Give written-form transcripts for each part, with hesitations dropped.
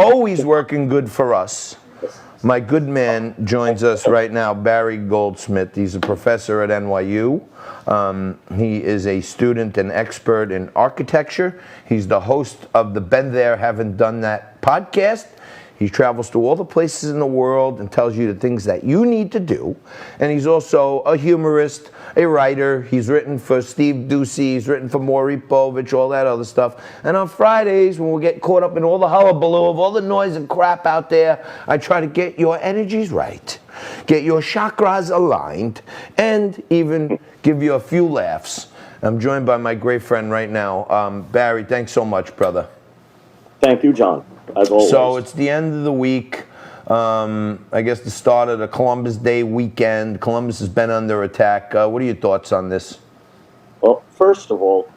always working good for us. My good man joins us right now, Barry Goldsmith. He's a professor at NYU. He is a student and expert in architecture. He's the host of the Been There, Haven't Done That podcast. He travels to all the places in the world and tells you the things that you need to do. And he's also a humorist, a writer. He's written for Steve Doocy. He's written for Maury Povich, all that other stuff. And on Fridays, when we get caught up in all the hullabaloo of all the noise and crap out there, I try to get your energies right, get your chakras aligned, and even give you a few laughs. I'm joined by my great friend right now. Barry, thanks so much, brother. Thank you, John, as always. So it's the end of the week. I guess the start of the Columbus Day weekend. Columbus has been under attack. What are your thoughts on this? Well, first of all,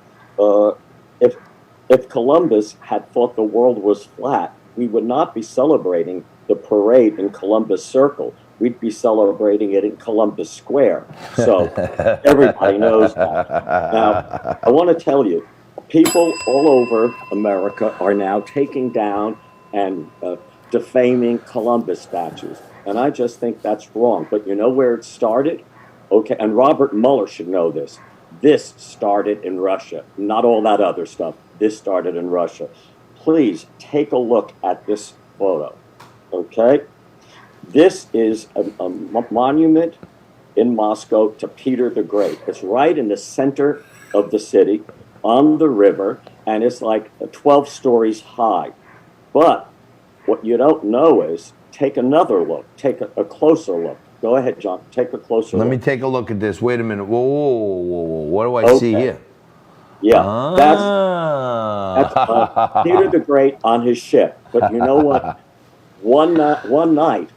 if Columbus had thought the world was flat, we would not be celebrating the parade in Columbus Circle. We'd be celebrating it in Columbus Square. So everybody knows that. Now, I want to tell you, people all over America are now taking down and defaming Columbus statues. And I just think that's wrong. But you know where it started? Okay, and Robert Mueller should know this. This started in Russia, not all that other stuff. This started in Russia. Please take a look at this photo, okay? This is a monument in Moscow to Peter the Great. It's right in the center of the city, on the river, and it's like 12 stories high. But what you don't know is, take another look, take a closer look. Go ahead, John, take a closer look. Let me take a look at this. Wait a minute. Whoa, whoa, whoa, whoa. What do I see here? Yeah, that's Peter the Great on his ship. But you know what? One night,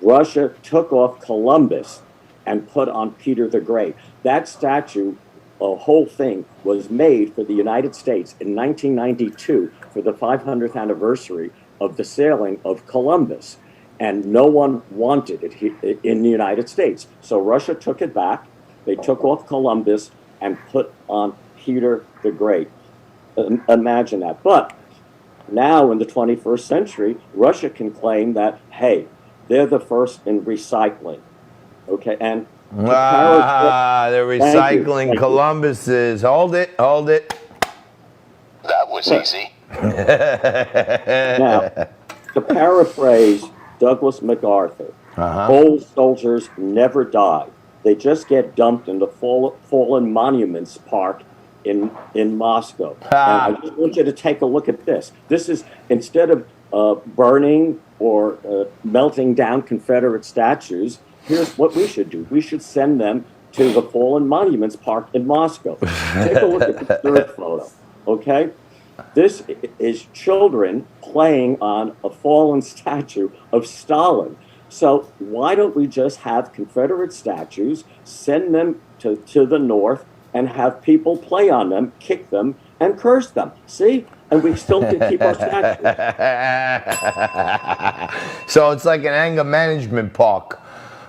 Russia took off Columbus and put on Peter the Great. That statue, a whole thing, was made for the United States in 1992 for the 500th anniversary of the sailing of Columbus. And no one wanted it in the United States. So Russia took it back. They took off Columbus and put on Peter the Great. Imagine that. But now in the 21st century, Russia can claim that, hey, they're the first in recycling. Okay, and they're recycling Columbus's. Hold it. That was easy. Now, to paraphrase Douglas MacArthur, old soldiers never die. They just get dumped in the fallen monuments park in Moscow. And I just want you to take a look at this. This is, instead of burning or melting down Confederate statues, here's what we should do. We should send them to the Fallen Monuments Park in Moscow. Take a look at the third photo, okay? This is children playing on a fallen statue of Stalin. So why don't we just have Confederate statues, send them to the north, and have people play on them, kick them, and curse them? See? And we still can keep our statues. So it's like an anger management park.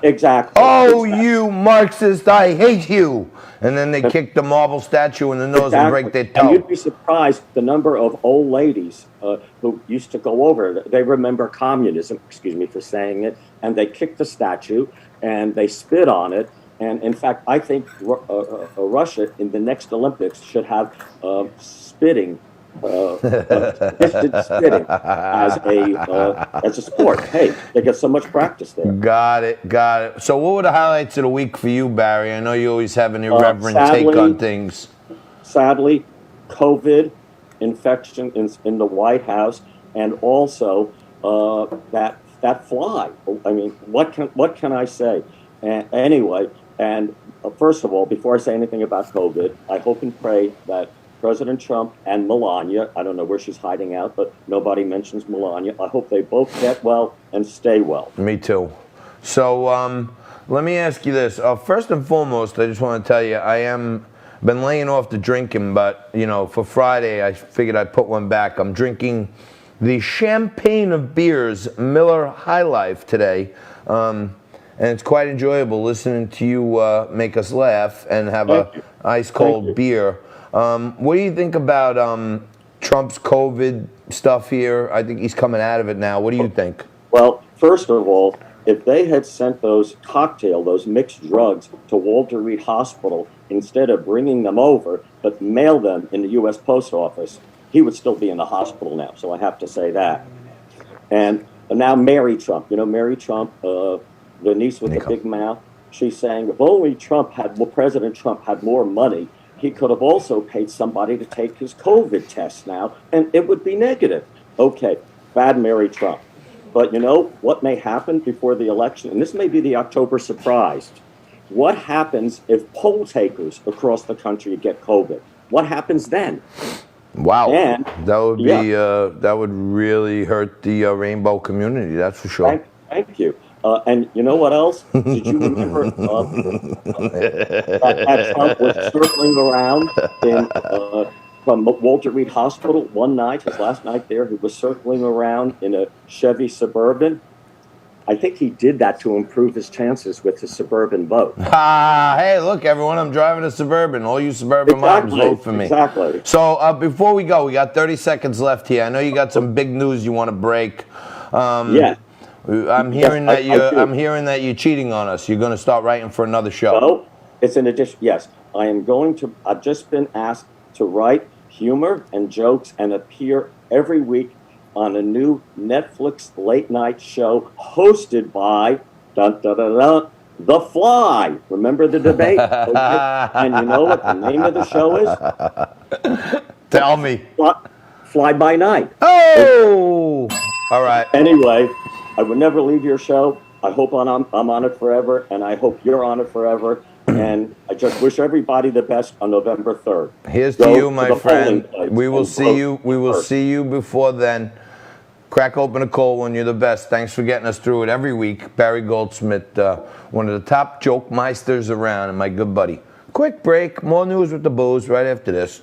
Exactly. Oh, you Marxist, I hate you. And then they kick the marble statue in the nose and break their toe. And you'd be surprised the number of old ladies who used to go over. They remember communism, excuse me for saying it, and they kick the statue and they spit on it. And in fact, I think Russia in the next Olympics should have spitting spitting as a sport. Hey, they get so much practice there. Got it. So what were the highlights of the week for you, Barry? I know you always have an irreverent take on things. Sadly, COVID infection in the White House, and also that fly. I mean, what can I say? Anyway, and first of all, before I say anything about COVID, I hope and pray that President Trump and Melania, I don't know where she's hiding out, but nobody mentions Melania. I hope they both get well and stay well. Me too. So let me ask you this. First and foremost, I just want to tell you, been laying off the drinking, but for Friday, I figured I'd put one back. I'm drinking the champagne of beers, Miller High Life today. And it's quite enjoyable listening to you make us laugh and have a ice cold beer. What do you think about Trump's COVID stuff here? I think he's coming out of it now. What do you think? Well, first of all, if they had sent those mixed drugs to Walter Reed Hospital instead of bringing them over, but mail them in the U.S. Post Office, he would still be in the hospital now. So I have to say that. And now Mary Trump, Mary Trump, the niece with the big mouth, she's saying if only President Trump had more money, he could have also paid somebody to take his COVID test now, and it would be negative. Okay, bad Mary Trump. But what may happen before the election, and this may be the October surprise. What happens if poll takers across the country get COVID? What happens then? Wow, and, that would be that would really hurt the rainbow community. That's for sure. Thank you. And you know what else? Did you remember that Trump was circling around from Walter Reed Hospital one night, his last night there? He was circling around in a Chevy Suburban. I think he did that to improve his chances with the suburban vote. Hey, look, everyone, I'm driving a Suburban. All you Suburban moms, vote for me. Exactly. So before we go, we got 30 seconds left here. I know you got some big news you want to break. Yeah. I'm hearing that you're cheating on us. You're going to start writing for another show. No, it's an addition. Yes, I am going to. I've just been asked to write humor and jokes and appear every week on a new Netflix late night show hosted by The Fly. Remember the debate? Okay. And you know what the name of the show is? Tell me. Fly by Night. Oh! All right. Anyway, I would never leave your show. I hope I'm on it forever, and I hope you're on it forever. And I just wish everybody the best on November 3rd. Here's to you, my friend. We will see you. We will see you before then. Crack open a cold one. You're the best. Thanks for getting us through it every week. Barry Goldsmith, one of the top joke meisters around, and my good buddy. Quick break. More news with the booze right after this.